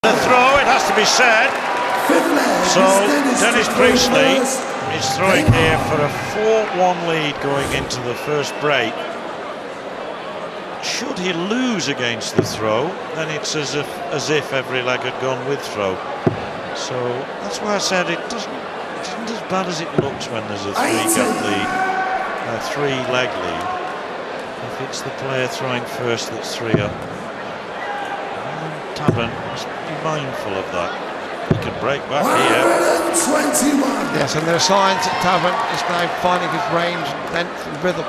The throw, it has to be said. So Dennis Priestley is throwing here for a 4-1 lead going into the first break. Should he lose against the throw, then it's as if every leg had gone with throw. So that's why I said it isn't as bad as it looks when there's a three-gap lead, a three-leg lead. If it's the player throwing first that's 3 up, Tabern must be mindful of that. He can break back here. 121. Yes, and there are signs that Tabern is now finding his range, length and rhythm.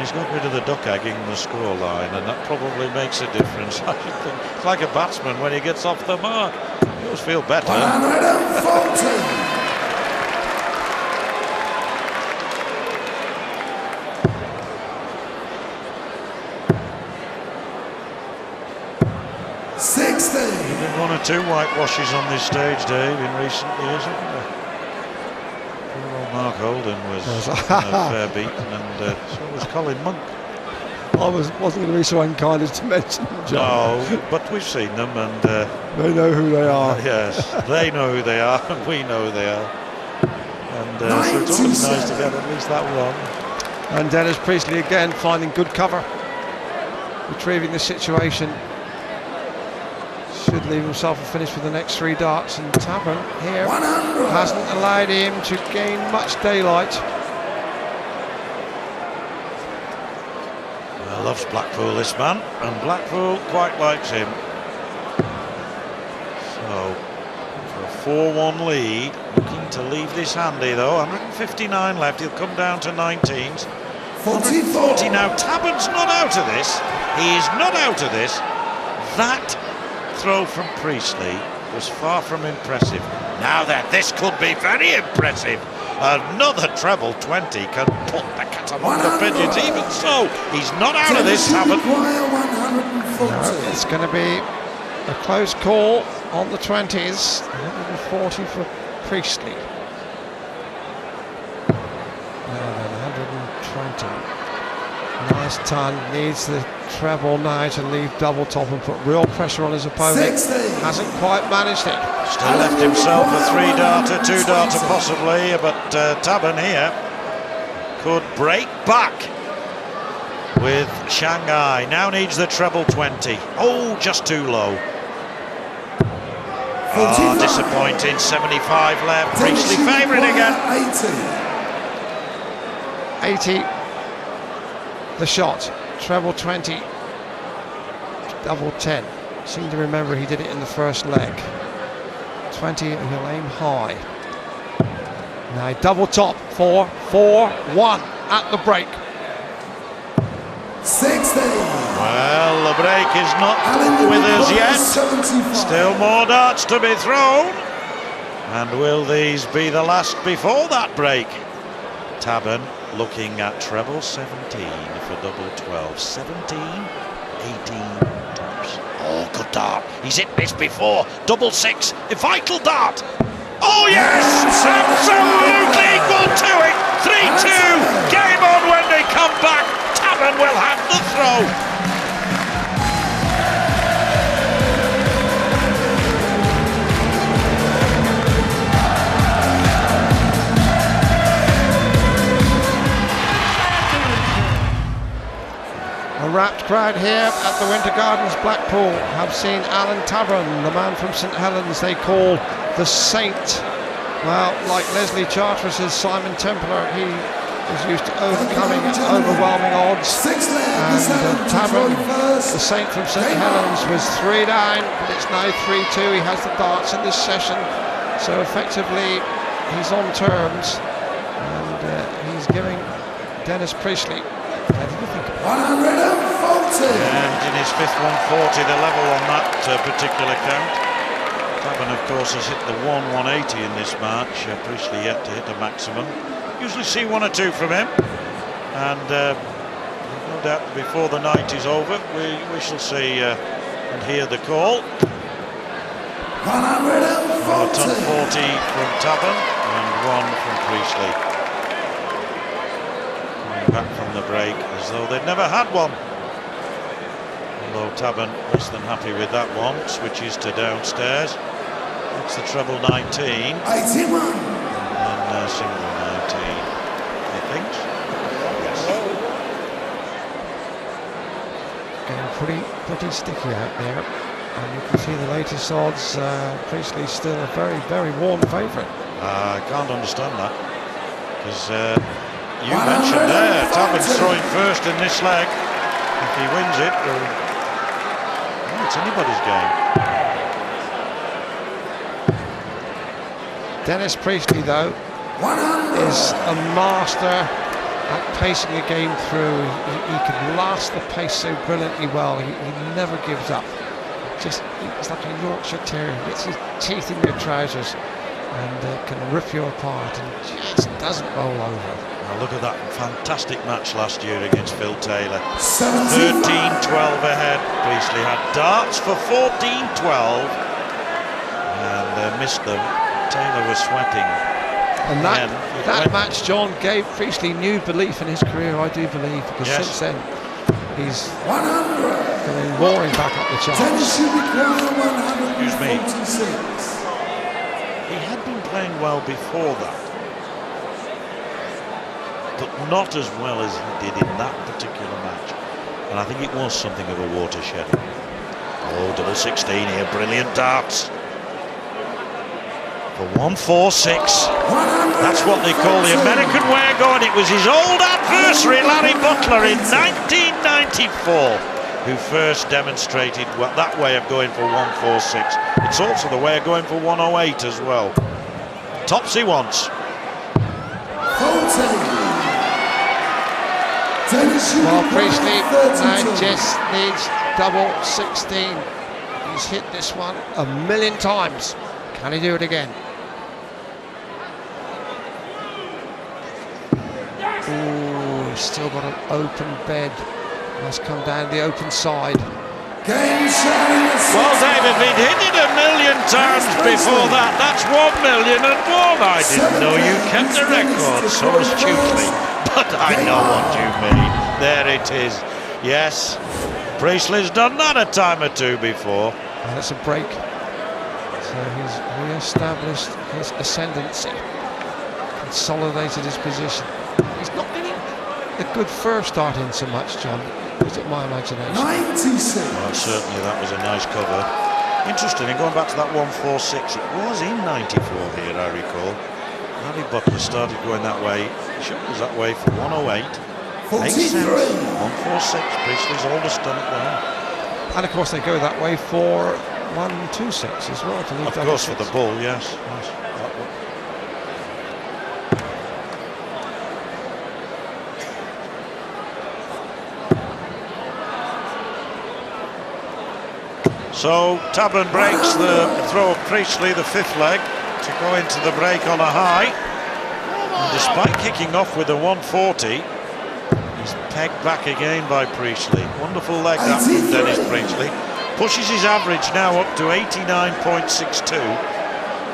He's got rid of the duck egging the scoreline, and that probably makes a difference. I should think it's like a batsman when he gets off the mark. He always feel better. 140. 60. There's been 1 or 2 whitewashes on this stage, Dave, in recent years, haven't there? Poor old Mark Holden was a fair beaten, and so was Colin Monk. I wasn't going to be so unkind as to mention them, John. No, but we've seen them, and they know who they are. yes, they know who they are, and we know who they are. And so it's always nice to get at least that one. And Dennis Priestley again finding good cover, retrieving the situation. Should leave himself a finish with the next 3 darts, and Tabern here 100. hasn't allowed him to gain much daylight. Loves Blackpool, this man, and Blackpool quite likes him. So for a 4-1 lead, looking to leave this handy though. 159 left, he'll come down to 19s. 140 now. Tabern's not out of this. He is not out of this. That throw from Priestley was far from impressive. Now then, this could be very impressive. Another treble 20 can put the cat among the pigeons. Even so, he's not out of this, Tabern. No, it's going to be a close call on the 20s. 140 for Priestley. Now then, 120. Nice ton, needs the treble now to leave double top and put real pressure on his opponent. 60. Hasn't quite managed it. Still left himself a 3-darter, 2-darter possibly, but Tabern here could break back with Shanghai. Now needs the treble 20. Oh, just too low. Oh, disappointing. 75 left. Priestley favouring again. 80. The shot. Treble 20. Double 10. Seem to remember he did it in the first leg. 20, and he'll aim high. Now double top. 4, 4, 1 at the break. 60. Well, the break is not with us yet. 75. Still more darts to be thrown. And will these be the last before that break? Tabern looking at treble 17 for double 12. 17, 18 tops. Oh, good dart. He's hit this before. Double 6, a vital dart. Oh, yes! Absolutely equal to it. 3-2. Game on when they come back. Tabern will have the throw. A rapt crowd here at the Winter Gardens Blackpool have seen Alan Tabern, the man from St Helens they call the Saint. Well, like Leslie Charteris's Simon Templar, he is used to overcoming overwhelming odds. And Tabern, the Saint from St Helens, was 3 down, but it's now 3-2. He has the darts in this session, so effectively he's on terms, and he's giving Dennis Priestley. How do you think about it? 140. And in his 5th 140, the level on that particular count. Tabern, of course, has hit the 180 in this match. Priestley yet to hit a maximum. Usually see 1 or 2 from him. And no doubt before the night is over, we shall see and hear the call. 140. 40 from Tabern and 1 from Priestley. Coming back from from the break as though they'd never had one. Although Tabern less than happy with that one, switches to downstairs. It's the treble 19. 81. And single 19, he thinks. Yes. Getting pretty sticky out there. And you can see the latest odds. Priestley's still a very, very warm favourite. I can't understand that. Because you mentioned there, Tabern's throwing first in this leg. If he wins it, it's anybody's game. Dennis Priestley, though, is a master at pacing a game through. He can last the pace so brilliantly well. He never gives up. It's like a Yorkshire Terrier. He gets his teeth in your trousers and can rip you apart and just doesn't roll over. Now look at that fantastic match last year against Phil Taylor. 13-12 ahead. Priestley had darts for 14-12 and missed them. Taylor was sweating. And that match, John, gave Priestley new belief in his career, I do believe, because since then he's going roaring back up the charts. Excuse me. He had been playing well before that, but not as well as he did in that particular match. And I think it was something of a watershed. Oh, double 16 here, brilliant darts. For 146. That's what they call the American way of going. It was his old adversary, Larry Butler, in 1994, who first demonstrated that way of going for 146. It's also the way of going for 108 as well. Tops he wants. Well, Priestley now just needs double 16. He's hit this one a million times. Can he do it again? Ooh, he's still got an open bed. Must come down the open side. Well, David, he'd hit it a million times before that. That's 1,000,001. I didn't know you kept the record so astutely, but I know what you mean. There it is. Yes, Priestley's done that a time or two before. And it's a break. So he's re-established his ascendancy, consolidated his position. He's not getting a good first start in so much, John. Was it my imagination? 96. Well, certainly that was a nice cover. Interesting, and going back to that 146, it was in 94 here, I recall. Larry Butler started going that way. Sure, was that way for 108. Makes sense. 146, Priestley's oldest done it there. And of course they go that way for 126 as well to leave. Of course, for the bull, yes. So Tabern breaks the throw of Priestley, the fifth leg, to go into the break on a high. And despite kicking off with a 140, he's pegged back again by Priestley. Wonderful leg that from Dennis Priestley. Pushes his average now up to 89.62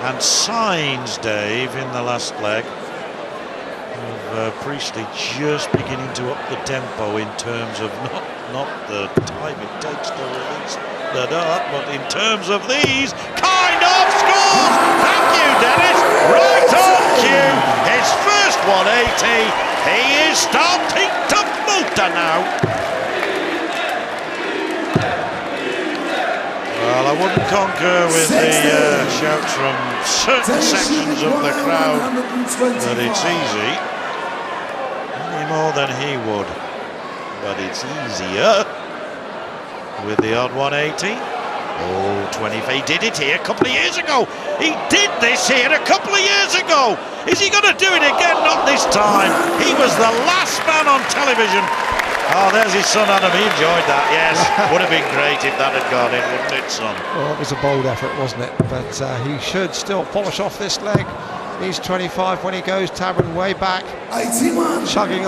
and signs, Dave, in the last leg of Priestley just beginning to up the tempo in terms of not the time it takes to release the dart, but in terms of these kind of scores. Thank you, Dennis. Right on cue. His first 180. He is starting to motor now. Well, I wouldn't concur with the shouts from certain sections of the crowd that it's easy. Any more than he would. But it's easier with the odd 180. Oh, 20. He did it here a couple of years ago. He did this here a couple of years ago. Is he going to do it again? Not this time. He was the last man on television. Oh, there's his son, Adam. He enjoyed that, yes. Would have been great if that had gone in, wouldn't it, son? Well, it was a bold effort, wasn't it? But he should still polish off this leg. He's 25 when he goes. Tabern way back. 81. Chugging